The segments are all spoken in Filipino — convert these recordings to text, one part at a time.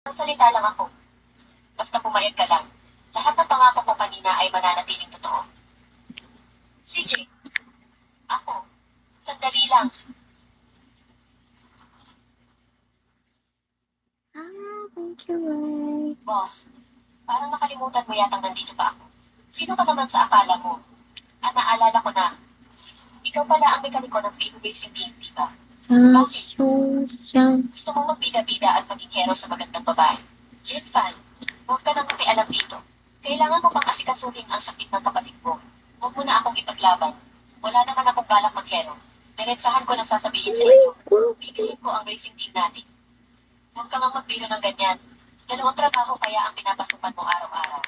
Salita lang ako. Basta pumayag ka lang. Lahat ng pangako ko kanina ay mananatiling totoo. CJ, ako. Sandali lang. Thank you, Ray. Boss, parang nakalimutan mo yatang nandito pa ako. Sino ka naman sa akala mo? Naalala ko na. Ikaw pala ang mekaniko ng Fame Racing Team, di ba? Bakit? Gusto mong magbida-bida at maging hero sa magandang babae. Lin Fan, huwag ka nang makialam dito. Kailangan mo pang asikasuhin ang sakit ng kapatid mo. Huwag mo na akong ipaglaban. Wala naman akong balak mag-hero. Diretsahan ko nang sasabihin sa inyo. Bibilhin ko ang racing team natin. Huwag ka nga magbiro ng ganyan. Dalawang trabaho kaya ang pinapasukan mo araw-araw.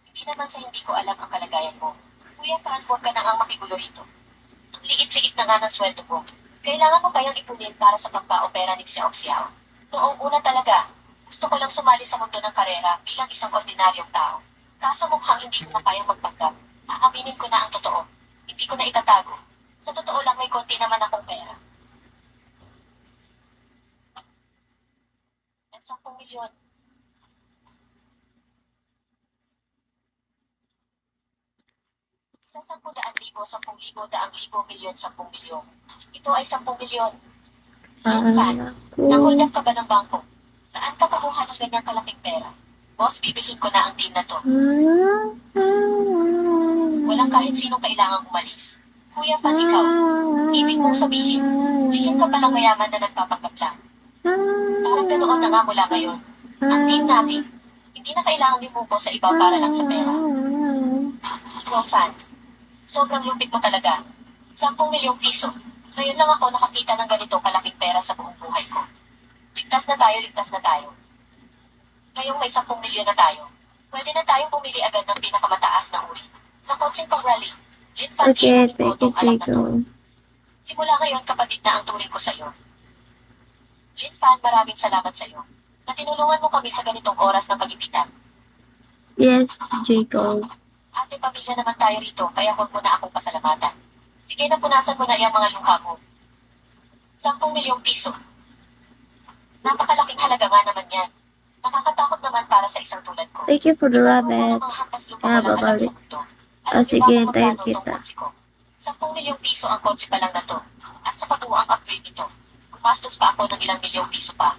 Hindi naman sa hindi ko alam ang kalagayan mo. Kuya Fan, huwag ka na ang makigulo rito. Ang liit-liit na nga ng sweldo mo. Kailangan mo kayang ipunin para sa pagpa-opera ni Xiao. Noong una talaga, gusto ko lang sumali sa mundo ng karera bilang isang ordinaryong tao. Kaso mukhang hindi ko na kayang magpanggap. Aaminin ko na ang totoo. Hindi ko na itatago. Sa totoo lang may konti naman akong pera. At 10 milyon. Isa 10,000, 10,000, 100,000, milyon, 10 milyon. Ito ay 10 milyon. Yan, Fan. Nang-hold up ka ba ng bangko? Saan ka kumuha ng ganyang kalaking pera? Boss, bibilhin ko na ang team na to. Walang kahit sinong kailangang umalis. Kuya Fan, ikaw. Ibig mong sabihin, diyan ka palang mayaman na nagpapanggap lang. Parang ganoon na nga mula ngayon. Ang team natin, hindi na kailangang yumuko sa iba para lang sa pera. Wow, Fan. Sobrang lupit mo talaga. 10 milyong piso. Ngayon lang ako nakakita ng ganito kalaking pera sa buong buhay ko. Ligtas na tayo, ligtas na tayo. Ngayong may 10 milyon na tayo, pwede na tayong bumili agad ng pinakamataas na uri. Sa kotseng pang-rally, Lin Fan, Okay, inumin ko thank you, tong alam na to. Chico. Simula ngayon kapatid na ang turing ko sa'yo. Lin Fan, maraming salamat sa'yo. Na tinulungan mo kami sa ganitong oras ng pagipitan. Yes, Jacob. Ate, pamilya naman tayo rito, kaya huwag mo na akong pasalamatan. Sige na, punasan mo na iyang mga luha mo. 10 milyong piso. Napakalaking halaga nga naman yan. Nakakatakot naman para sa isang tulad ko. Thank you for the Isa rabbit. ng mga hampas lupa Ah, walang alam babalik. sa mundo. Alam niyo ba sige, kung tayo magkano kita. itong kotse ko? 10 milyong piso ang kotse pa lang na to. At sa patuwang upgrade nito, gumastos pa ako ng ilang milyong piso pa.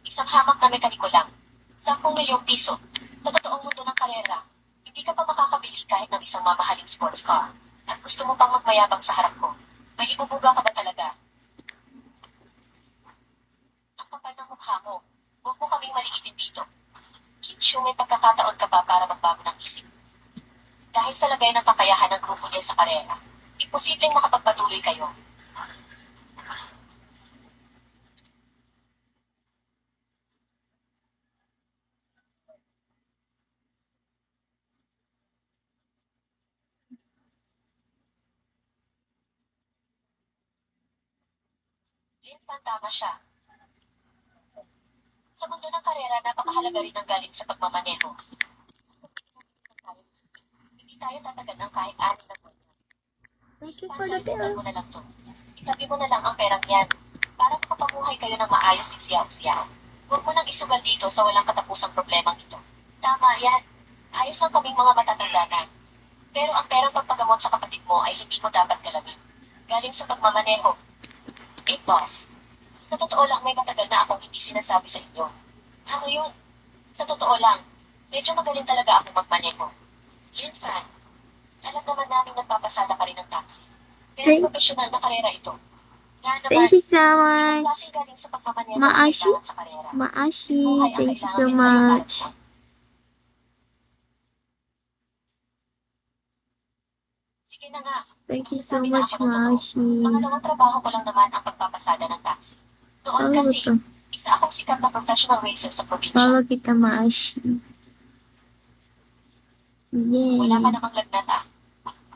Isang hamak na mekaniko lang. 10 milyong piso. Sa totoong mundo ng karera, hindi ka pa makakabili kahit ng isang mamahaling sports car. At gusto mo pang magmayabang sa harap ko. May ibubuga ka ba talaga? Ang kapal ng mukha mo. Huwag mo kaming maliitin dito. Hinsyo, may pagkakataon ka ba para magbago ng isip? Dahil sa lagay ng kakayahan ng grupo niyo sa karera, imposibleng makapagpatuloy kayo. Lin Fan, tama siya. Sa mundo ng karera, napakahalaga rin ang galing sa pagmamaneho. Hindi tayo tatagal ng kahit anin na buwan. Thank you for the Pagkalimutan mo bill. na lang to. Itabi mo na lang ang perang yan. Para makapabuhay kayo ng maayos si Xiao. Huwag mo nang isugal dito sa walang katapusang problemang ito. Tama yan. Ayos lang kaming mga matatanda na. Pero ang perang pagpagamot sa kapatid mo ay hindi mo dapat galamin. Galing sa pagmamaneho. Boss. Sa totoo lang may matagal na akong hindi sinasabi sa inyo. Ano yun? Sa totoo lang, medyo magaling talaga ako magmaneho. Lin Fan, alam naman namin nagpapasada ka rin ng taxi. Pero Thank- profesional na karera ito. Nga naman, Thank you so ibang much. klaseng galing sa pagmamaneho ang Maashi? kailangan sa karera. Maashi, Buhay ang thank you kailangan so din sa'yo para much. buhay. Sige na nga. Thank you so Sasabi na much, ako ng totoo. Maashi. Pangalawang trabaho ko lang naman ang pagpapasada ng taxi. Doon Follow kasi, to. isa akong sikat na professional racer sa probinsya. Follow kita, Maashi. Wala ka Yay. namang lagnat ah.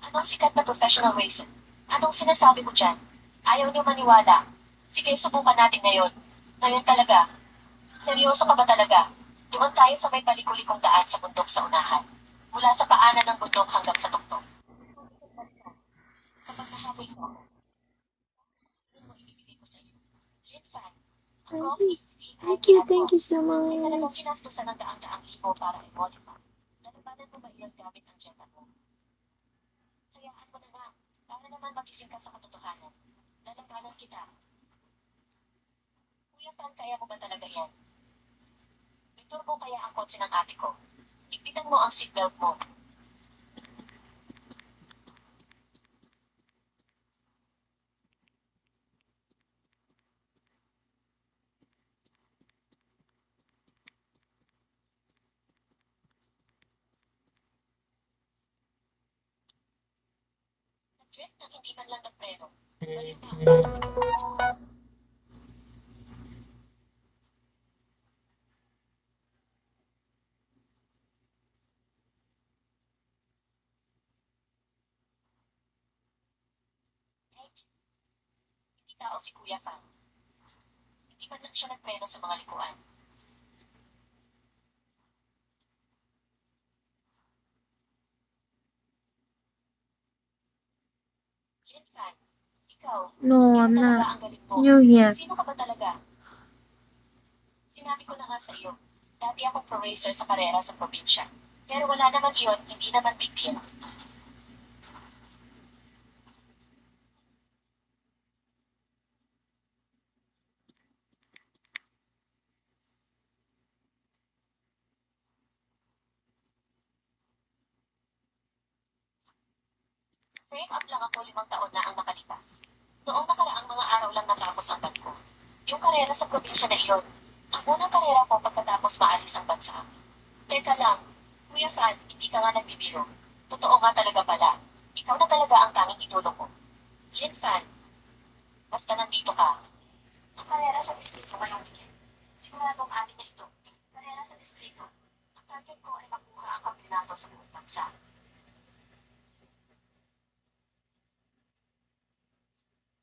Anong sikat na professional racer? Anong sinasabi mo dyan? Ayaw niyo maniwala. Sige, subukan natin ngayon. Ngayon talaga. Seryoso ka ba talaga? Doon tayo sa may palikulikong daan sa bundok sa unahan. Mula sa paanan ng bundok hanggang sa tuktok. Kapag nahabol mo ako, yun mo ibibigay ko sa iyo. Lin Fan, ang coffee. Thank you so Ay talagang much. sinastusan ng daang-daang ibo para i-modify. Lalabanan mo ba iyon gamit ang data mo? Hayaan mo na na, para naman magising ka sa katotohanan. Lalabanan kita. Kuya Pan, kaya mo ba talaga yan? May turbo kaya ang kotse ng ate ko. Ipitan mo ang seatbelt mo. Nag-drift nang hindi man lang nagpreno. Baliw ba ang batang ito? Hey, hindi tao si Kuya Pan. Hindi man lang siya nagpreno sa mga likuan. Lin Fan, ikaw, No, iba I'm talaga not ang galing mo. new here. Sino ka ba talaga? Sinabi ko na nga sa iyo, dati akong pro racer sa karera sa probinsya. Pero wala naman iyon, hindi naman big deal. Frame up lang ako 5 taon na ang nakalipas. Noong nakaraang mga araw lang natapos ang ban ko. Yung karera sa probinsya na iyon. Ang unang karera ko pagkatapos maalis ang bansa. Teka lang, Kuya Fan, hindi ka nga nagbibiro. Totoo nga talaga pala. Ikaw na talaga ang tanging idolo ko. Lin Fan, basta nandito ka. Ang karera sa distrito ngayong weekend. Siguradong atin na ito. Karera sa distrito. Ang target ko ay makuha ang kampiyonato sa buong bansa.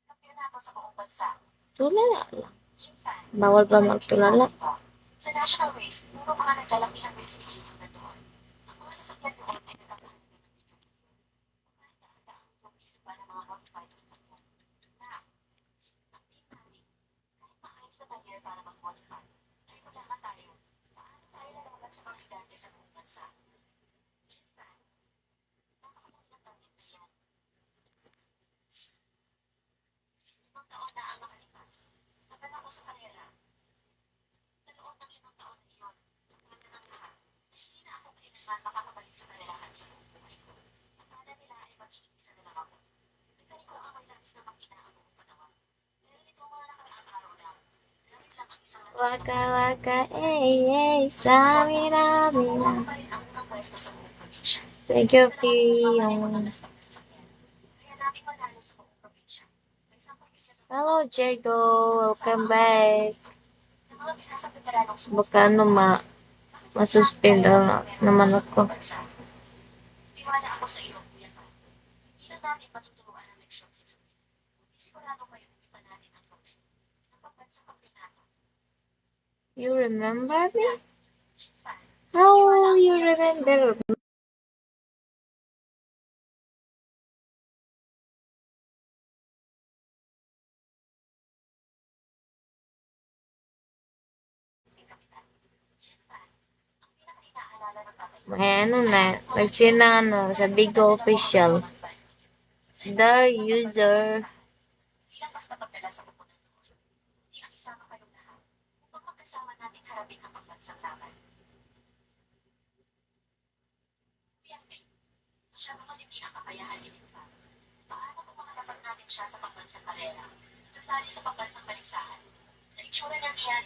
Kampiyonato sa buong bansa. Tulala. Lin Fan, Bawal ba magtulala? sa national race, puro mga naglalakihang race teams ang nandoon. Ang mga sasakyan doon ay nagkakaroon ng video. Kahit daan-daan yung piso pa ng mga modified na sasakyan. Na, ang team natin, kahit maayos na tayo para mag-modify, ay wala nga tayo. Paano tayo lalaban sa mga gigante sa buong bansa? In fact, napakalaking ng target na yan. 5 taon na ang makalipas. Tagal ako sa karera. Sa loob ng 5 taon na iyon, wala ng lahat. Hindi na ako kailanman makakabalik sa karerahan sa buong buhay ko. Akala nila ay magiging isa na lang ako. Nagkari ko ang may labis na makina ang buong panahon. Pero nito mga nakaraang araw lang, gamit lang ang isang Waka waka, samina, mina. pa rin ang unang pwesto sa buong probinsya. Thank you, Sa lahat ng pamamalay ko ng Piyong. aswang na sasakyan. Kaya natin manalo sa buong probinsya. May 10 milyon na Hello, Jago. Welcome back. ng mga bihasang veteranong Baka ano, masuspend naman ako. Tiwala ako sa iyo, Kuya Pat. Hindi lang natin matuturuan ang leksyon si Sophie. Sigurado kayo iba natin ang trophy. Ang pagbansang kampiyonato. You remember me? Fan, How you remember? ang pinaka-inaalala ng tatay ko. May ano na, nagsin ng ano, sa Bigo Official. The user. Bilang basta pagdala sa pupunan doon. Di ang isama kayong lahat. Upang magkasama natin harapin ang pagbansang laban. Kuya Pete, masyado matindi ang kakayahan ni Linfa. Paano kung makalaban natin siya sa pagbansang karera? Sasali sa pagbansang baliksahan. Sa itsura niyang iyan,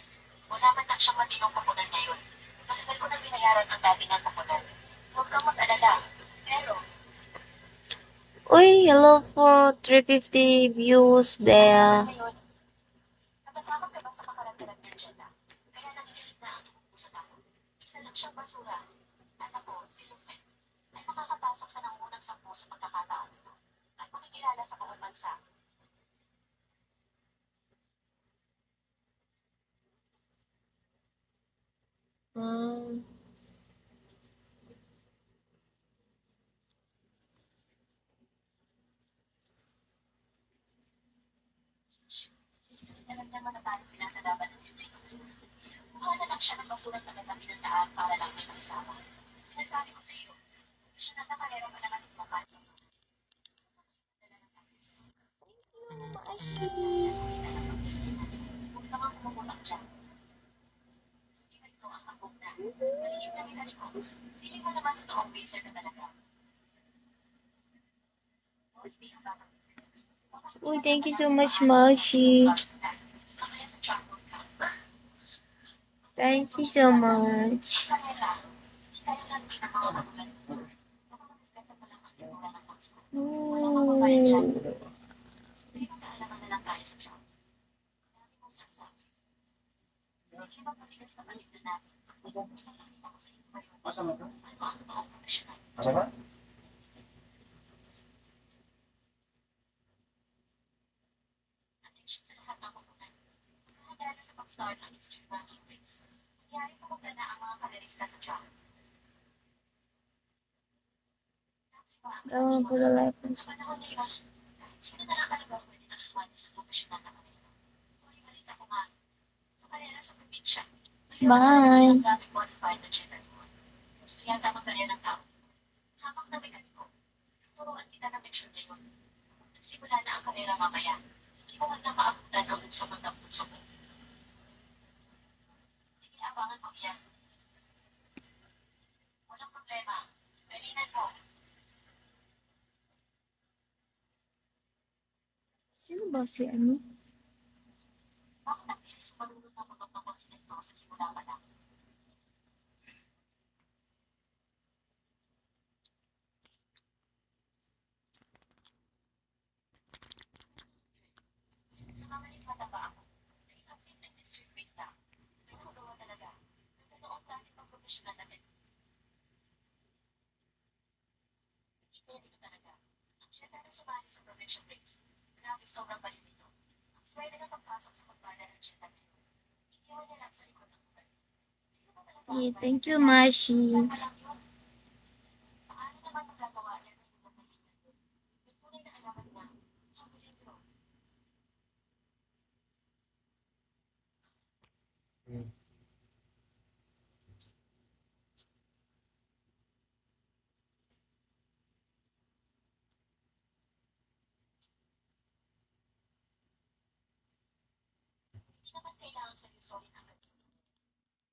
wala man lang siyang matinong pupunan ngayon. Matagal ko na binayaran ang datingang pupunan. Huwag kang mag-alala. Pero, Uy, hello for 350 views there. ngayon, natatakot ka ba sa kakaragdagan ng Jetta? Kaya nanginginig na ang tubo sa takot. Isa lang siyang basura. At ako, si Lupe, ay makakapasok sa nangunang 10 sa pagkakataon ito. At makikilala sa buong bansa. Hmm. Alam naman na paano sila sa laban ng distrito. siya ng basurang nagatabi ng daan para lang may magsama. Sinasabi ko sa iyo, profesional na karero ka naman ito pa. Huwag ka mang kumulak dyan. Ito ang hambog na. Maliit na mekaniko. Pili mo naman totoong racer ka talaga. Boss, di ang batang. Uy, thank you so much, Mashi. Mamaya sa chalkboard ka. Thank you so much. Kanila, kaya lang din ang mga magulan. Baka mag-discuss pa lang ang itsura ng box mo. Walang mababayan siya. Ooh. Hindi mo kaalaman na lang tayo sa shop. Dami mong saksak. Sige ba patigas na paligid natin? Ipapakita ko sa iyo pa yun. Asa mo ka? Ano ang totoong profesional? Asa ba? Attention sa lahat ng koponan. Nakahanda na sa pag-start ng extreme ranking race. Nangyari pa maganda ang mga kaderista sa track. Going for the life. Sa panahon na iba, kahit sino na lang kalabas pwede nang sumali sa profesional na karera. Ulit-ulit ako nga, sa karera sa probinsya. Bye. Isang gamit modified na checker mo. Gusto yata magkarya ng tao. Hamak na mekaniko. Turuan kita ng picture na yun. Nagsimula na ang karera mamaya. Hindi mo man na maabutan ang luksong ng puso mo. Sige, abangan mo yan. Walang problema. Galingan mo. Sino ba si ano? Bakit ang bilis marunong na magpapakot si Hector sa simula pa lang? Namamalit mataba ako. Sa isang simpleng district race lang. May nakagawa talaga. Ng totoong klase pang professional na technique. Hindi ito talaga. Ang checker na sumali sa provincial race. Grabe, sobrang balik nito. Ang swerte na pagpasok sa pagbada ng checker na yun. Iniwan niya lang sa likod ng lugar. Sino ba talaga ang Yeah, bayad? thank you, Mashi. Saan pa lang yun? Paano naman magagawa yan ng ibang kaibigan? May tunay na alaman na, habulin nyo. Hindi naman kailangan seryosohin agad.